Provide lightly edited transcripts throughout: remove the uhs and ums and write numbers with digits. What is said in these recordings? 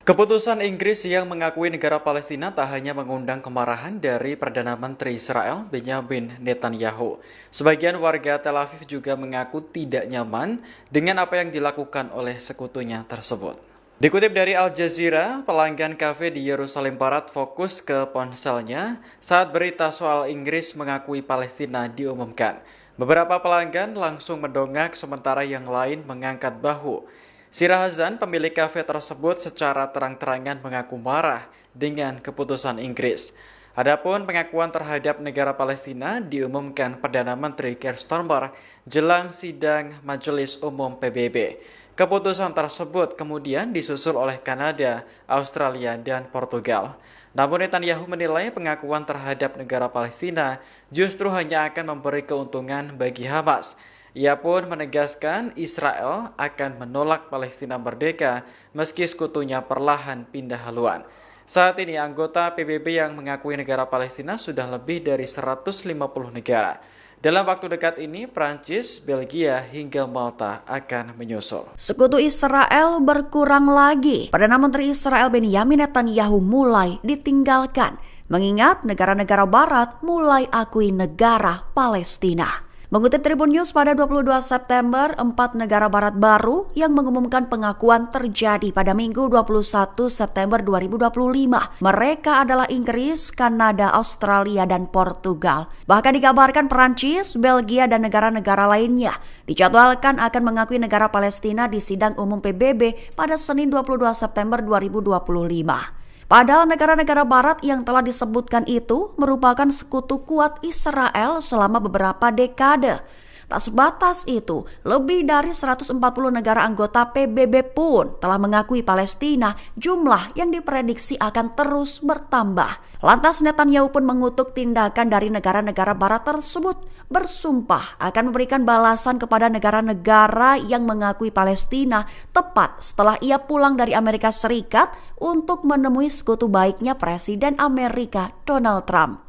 Keputusan Inggris yang mengakui negara Palestina tak hanya mengundang kemarahan dari Perdana Menteri Israel Benjamin Netanyahu. Sebagian warga Tel Aviv juga mengaku tidak nyaman dengan apa yang dilakukan oleh sekutunya tersebut. Dikutip dari Al Jazeera, pelanggan kafe di Yerusalem Barat fokus ke ponselnya saat berita soal Inggris mengakui Palestina diumumkan. Beberapa pelanggan langsung mendongak sementara yang lain mengangkat bahu. Sira Hazan, pemilik kafe tersebut secara terang-terangan mengaku marah dengan keputusan Inggris. Adapun pengakuan terhadap negara Palestina diumumkan Perdana Menteri Keir Starmer jelang sidang Majelis Umum PBB. Keputusan tersebut kemudian disusul oleh Kanada, Australia, dan Portugal. Namun Netanyahu menilai pengakuan terhadap negara Palestina justru hanya akan memberi keuntungan bagi Hamas. Ia pun menegaskan Israel akan menolak Palestina merdeka meski sekutunya perlahan pindah haluan. Saat ini anggota PBB yang mengakui negara Palestina sudah lebih dari 150 negara. Dalam waktu dekat ini, Prancis, Belgia, hingga Malta akan menyusul. Sekutu Israel berkurang lagi. Perdana Menteri Israel Benjamin Netanyahu mulai ditinggalkan, mengingat negara-negara barat mulai akui negara Palestina. Mengutip Tribun News pada 22 September, 4 negara barat baru yang mengumumkan pengakuan terjadi pada Minggu 21 September 2025. Mereka adalah Inggris, Kanada, Australia, dan Portugal. Bahkan dikabarkan Perancis, Belgia, dan negara-negara lainnya dijadwalkan akan mengakui negara Palestina di sidang umum PBB pada Senin 22 September 2025. Padahal negara-negara barat yang telah disebutkan itu merupakan sekutu kuat Israel selama beberapa dekade. Tak sebatas itu, lebih dari 140 negara anggota PBB pun telah mengakui Palestina, jumlah yang diprediksi akan terus bertambah. Lantas Netanyahu pun mengutuk tindakan dari negara-negara barat tersebut, bersumpah akan memberikan balasan kepada negara-negara yang mengakui Palestina tepat setelah ia pulang dari Amerika Serikat untuk menemui sekutu baiknya Presiden Amerika Donald Trump.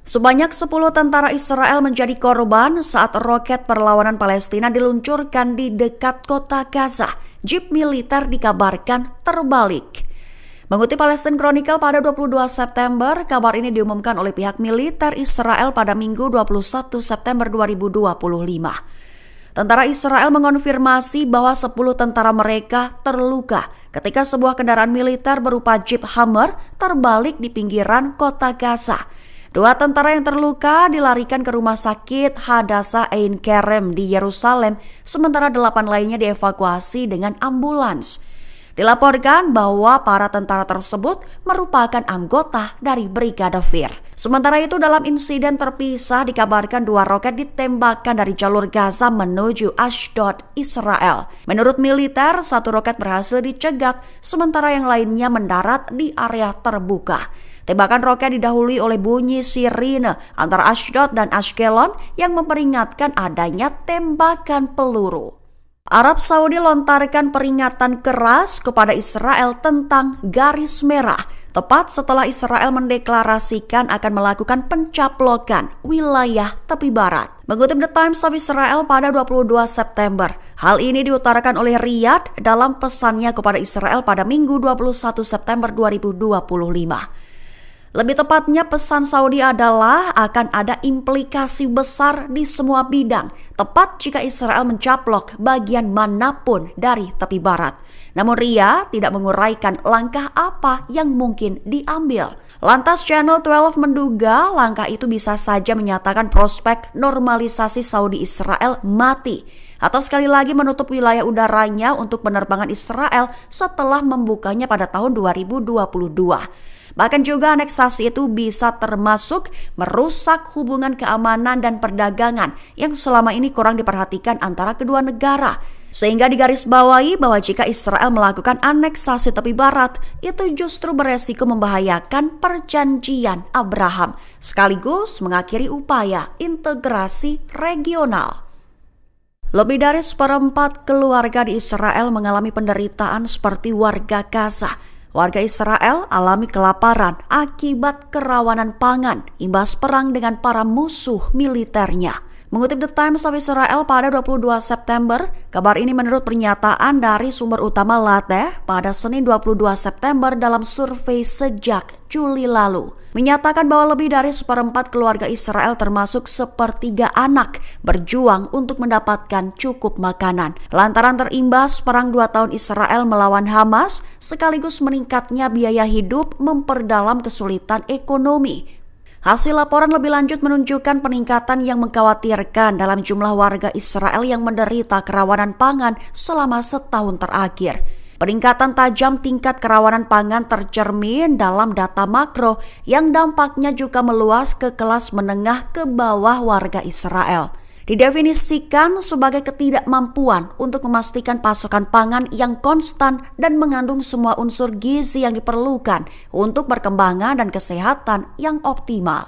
Sebanyak 10 tentara Israel menjadi korban saat roket perlawanan Palestina diluncurkan di dekat kota Gaza. Jeep militer dikabarkan terbalik. Mengutip Palestine Chronicle pada 22 September, kabar ini diumumkan oleh pihak militer Israel pada Minggu 21 September 2025. Tentara Israel mengonfirmasi bahwa 10 tentara mereka terluka ketika sebuah kendaraan militer berupa Jeep Hummer terbalik di pinggiran kota Gaza. 2 tentara yang terluka dilarikan ke rumah sakit Hadassah Ein Kerem di Yerusalem, sementara 8 lainnya dievakuasi dengan ambulans. Dilaporkan bahwa para tentara tersebut merupakan anggota dari Brigade Fir. Sementara itu dalam insiden terpisah dikabarkan 2 roket ditembakkan dari jalur Gaza menuju Ashdod, Israel. Menurut militer, 1 roket berhasil dicegat, sementara yang lainnya mendarat di area terbuka. Tembakan roket didahului oleh bunyi sirine antara Ashdod dan Ashkelon yang memperingatkan adanya tembakan peluru. Arab Saudi lontarkan peringatan keras kepada Israel tentang garis merah, tepat setelah Israel mendeklarasikan akan melakukan pencaplokan wilayah tepi barat. Mengutip The Times of Israel pada 22 September, hal ini diutarakan oleh Riyadh dalam pesannya kepada Israel pada Minggu 21 September 2025. Lebih tepatnya pesan Saudi adalah akan ada implikasi besar di semua bidang, tepat jika Israel mencaplok bagian manapun dari tepi barat. Namun Riyadh tidak menguraikan langkah apa yang mungkin diambil. Lantas Channel 12 menduga langkah itu bisa saja menyatakan prospek normalisasi Saudi Israel mati, atau sekali lagi menutup wilayah udaranya untuk penerbangan Israel setelah membukanya pada tahun 2022. Bahkan juga aneksasi itu bisa termasuk merusak hubungan keamanan dan perdagangan yang selama ini kurang diperhatikan antara kedua negara. Sehingga digarisbawahi bahwa jika Israel melakukan aneksasi tepi barat, itu justru beresiko membahayakan perjanjian Abraham, sekaligus mengakhiri upaya integrasi regional. Lebih dari 1/4 keluarga di Israel mengalami penderitaan seperti warga Gaza. Warga Israel alami kelaparan akibat kerawanan pangan imbas perang dengan para musuh militernya. Mengutip The Times of Israel pada 22 September, kabar ini menurut pernyataan dari sumber utama Lateh pada Senin 22 September dalam survei sejak Juli lalu. Menyatakan bahwa lebih dari 1/4 keluarga Israel termasuk 1/3 anak berjuang untuk mendapatkan cukup makanan. Lantaran terimbas perang 2 tahun Israel melawan Hamas, sekaligus meningkatnya biaya hidup memperdalam kesulitan ekonomi. Hasil laporan lebih lanjut menunjukkan peningkatan yang mengkhawatirkan dalam jumlah warga Israel yang menderita kerawanan pangan selama setahun terakhir. Peningkatan tajam tingkat kerawanan pangan tercermin dalam data makro yang dampaknya juga meluas ke kelas menengah ke bawah warga Israel. Didefinisikan sebagai ketidakmampuan untuk memastikan pasokan pangan yang konstan dan mengandung semua unsur gizi yang diperlukan untuk perkembangan dan kesehatan yang optimal.